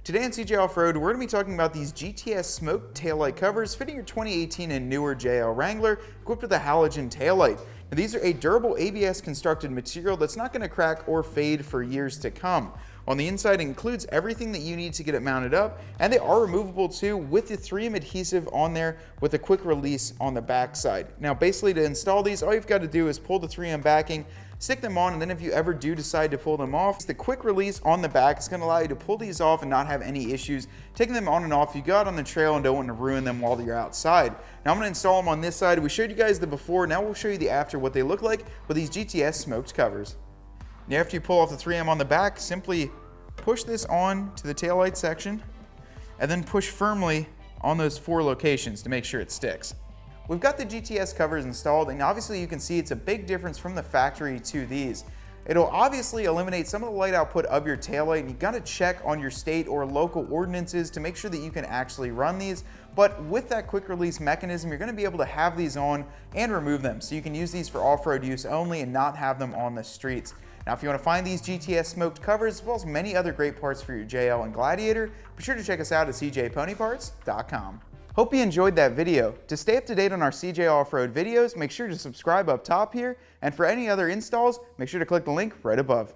Today on CJ Off-Road, we're going to be talking about these GTS Smoked Taillight Covers fitting your 2018 and newer JL Wrangler, equipped with a halogen taillight. Now, these are a durable ABS constructed material that's not going to crack or fade for years to come. On the inside, it includes everything that you need to get it mounted up, and they are removable too, with the 3M adhesive on there with a quick release on the back side. Now basically, to install these, all you've got to do is pull the 3M backing, stick them on, and then if you ever do decide to pull them off, the quick release on the back is going to allow you to pull these off and not have any issues taking them on and off if you go out on the trail and don't want to ruin them while you're outside. Now I'm going to install them on this side. We showed you guys the before, now we'll show you the after, what they look like with these GTS smoked covers. Now after you pull off the 3M on the back, simply push this on to the taillight section and then push firmly on those 4 locations to make sure it sticks. We've got the GTS covers installed, and obviously you can see it's a big difference from the factory to these. It'll obviously eliminate some of the light output of your taillight, and you got to check on your state or local ordinances to make sure that you can actually run these. But with that quick release mechanism, you're going to be able to have these on and remove them, so you can use these for off-road use only and not have them on the streets. Now, if you want to find these GTS smoked covers, as well as many other great parts for your JL and Gladiator, be sure to check us out at cjponyparts.com. Hope you enjoyed that video. To stay up to date on our CJ Off-Road videos, make sure to subscribe up top here, and for any other installs, make sure to click the link right above.